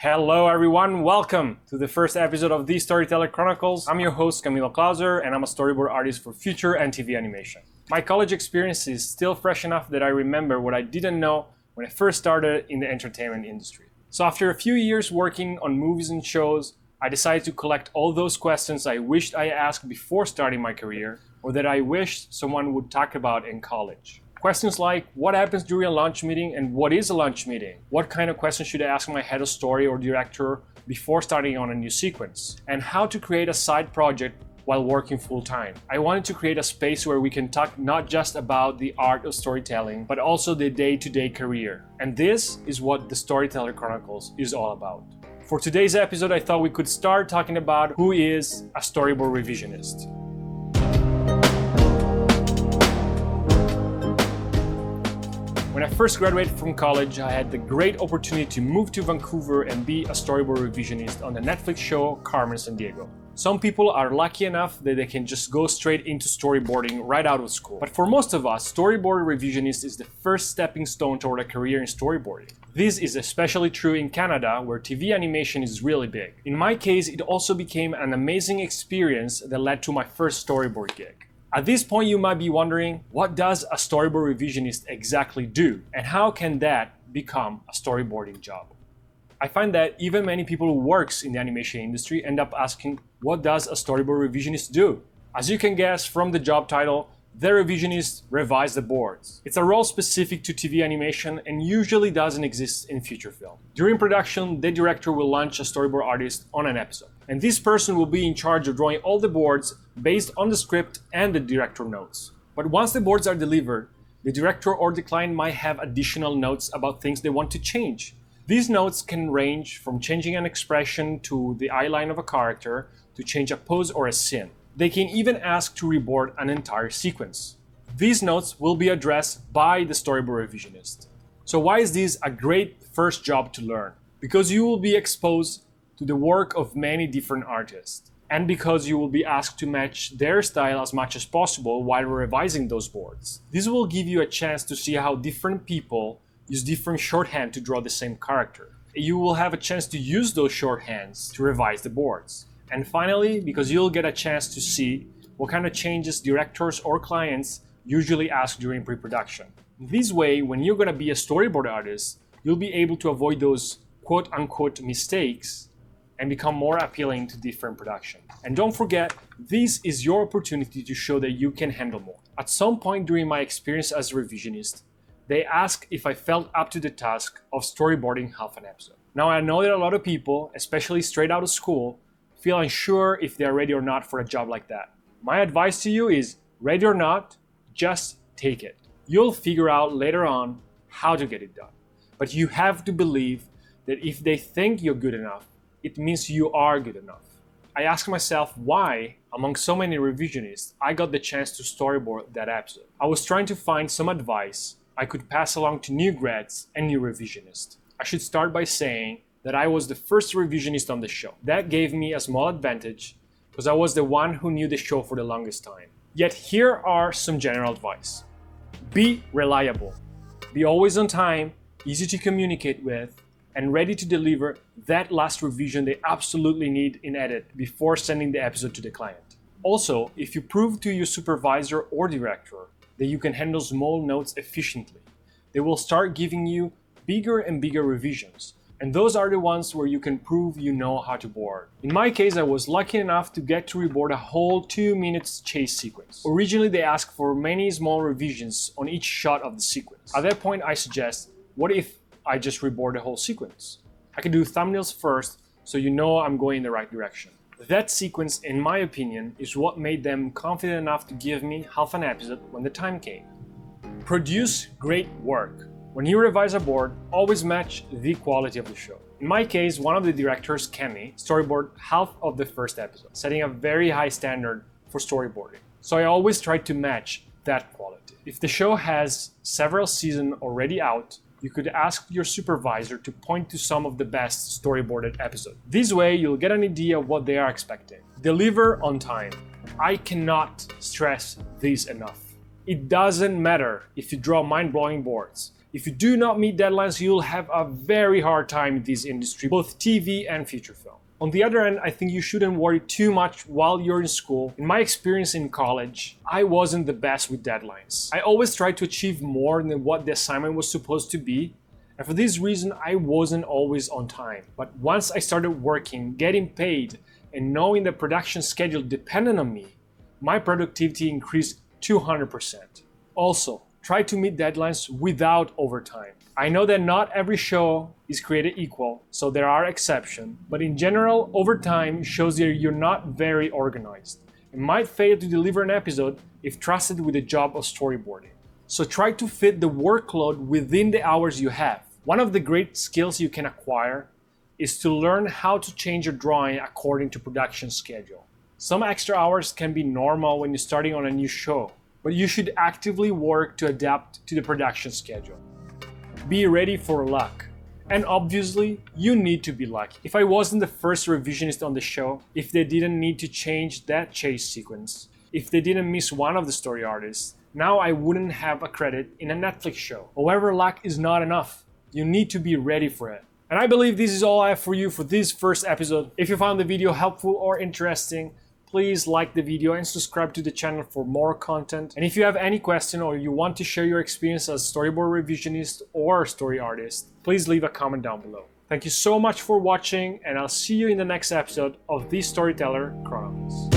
Hello everyone, welcome to the first episode of The Storyteller Chronicles. I'm your host Camilo Clauser and I'm a storyboard artist for feature and TV animation. My college experience is still fresh enough that I remember what I didn't know when I first started in the entertainment industry. So after a few years working on movies and shows, I decided to collect all those questions I wished I asked before starting my career or that I wished someone would talk about in college. Questions like, what happens during a launch meeting and what is a launch meeting? What kind of questions should I ask my head of story or director before starting on a new sequence? And how to create a side project while working full-time. I wanted to create a space where we can talk not just about the art of storytelling, but also the day-to-day career. And this is what the Storyteller Chronicles is all about. For today's episode, I thought we could start talking about who is a storyboard revisionist. When I first graduated from college, I had the great opportunity to move to Vancouver and be a storyboard revisionist on the Netflix show Carmen Sandiego. Some people are lucky enough that they can just go straight into storyboarding right out of school. But for most of us, storyboard revisionist is the first stepping stone toward a career in storyboarding. This is especially true in Canada, where TV animation is really big. In my case, it also became an amazing experience that led to my first storyboard gig. At this point, you might be wondering, what does a storyboard revisionist exactly do? And how can that become a storyboarding job? I find that even many people who works in the animation industry end up asking, what does a storyboard revisionist do? As you can guess from the job title, the revisionists revise the boards. It's a role specific to TV animation and usually doesn't exist in feature film. During production, the director will launch a storyboard artist on an episode. And this person will be in charge of drawing all the boards based on the script and the director notes. But once the boards are delivered, the director or the client might have additional notes about things they want to change. These notes can range from changing an expression to the eye line of a character to change a pose or a scene. They can even ask to reboard an entire sequence. These notes will be addressed by the storyboard revisionist. So why is this a great first job to learn? Because you will be exposed to the work of many different artists, and because you will be asked to match their style as much as possible while revising those boards. This will give you a chance to see how different people use different shorthand to draw the same character. You will have a chance to use those shorthands to revise the boards. And finally, because you'll get a chance to see what kind of changes directors or clients usually ask during pre-production. This way, when you're going to be a storyboard artist, you'll be able to avoid those quote-unquote mistakes and become more appealing to different production. And don't forget, this is your opportunity to show that you can handle more. At some point during my experience as a revisionist, they asked if I felt up to the task of storyboarding half an episode. Now I know that a lot of people, especially straight out of school, feel unsure if they're ready or not for a job like that. My advice to you is, ready or not, just take it. You'll figure out later on how to get it done. But you have to believe that if they think you're good enough, it means you are good enough. I ask myself why, among so many revisionists, I got the chance to storyboard that episode. I was trying to find some advice I could pass along to new grads and new revisionists. I should start by saying that I was the first revisionist on the show. That gave me a small advantage because I was the one who knew the show for the longest time. Yet here are some general advice. Be reliable. Be always on time, easy to communicate with, and ready to deliver that last revision they absolutely need in edit before sending the episode to the client. Also, if you prove to your supervisor or director that you can handle small notes efficiently, they will start giving you bigger and bigger revisions. And those are the ones where you can prove you know how to board. In my case, I was lucky enough to get to reboard a whole 2 minutes chase sequence. Originally, they asked for many small revisions on each shot of the sequence. At that point, I suggest, what if I just reboard the whole sequence? I can do thumbnails first, so you know I'm going in the right direction. That sequence, in my opinion, is what made them confident enough to give me half an episode when the time came. Produce great work. When you revise a board, always match the quality of the show. In my case, one of the directors, Kenny, storyboarded half of the first episode, setting a very high standard for storyboarding. So I always try to match that quality. If the show has several seasons already out, you could ask your supervisor to point to some of the best storyboarded episodes. This way, you'll get an idea of what they are expecting. Deliver on time. I cannot stress this enough. It doesn't matter if you draw mind-blowing boards. If you do not meet deadlines, you'll have a very hard time in this industry, both TV and feature film. On the other end, I think you shouldn't worry too much while you're in school. In my experience in college, I wasn't the best with deadlines. I always tried to achieve more than what the assignment was supposed to be, and for this reason, I wasn't always on time. But once I started working, getting paid, and knowing the production schedule depended on me, my productivity increased 200%. Also, try to meet deadlines without overtime. I know that not every show is created equal, so there are exceptions, but in general, overtime shows that you're not very organized and might fail to deliver an episode if trusted with the job of storyboarding. So try to fit the workload within the hours you have. One of the great skills you can acquire is to learn how to change your drawing according to production schedule. Some extra hours can be normal when you're starting on a new show, but you should actively work to adapt to the production schedule. Be ready for luck. And obviously, you need to be lucky. If I wasn't the first revisionist on the show, if they didn't need to change that chase sequence, if they didn't miss one of the story artists, now I wouldn't have a credit in a Netflix show. However, luck is not enough. You need to be ready for it. And I believe this is all I have for you for this first episode. If you found the video helpful or interesting, please like the video and subscribe to the channel for more content. And if you have any question or you want to share your experience as storyboard revisionist or story artist, please leave a comment down below. Thank you so much for watching, and I'll see you in the next episode of The Storyteller Chronicles.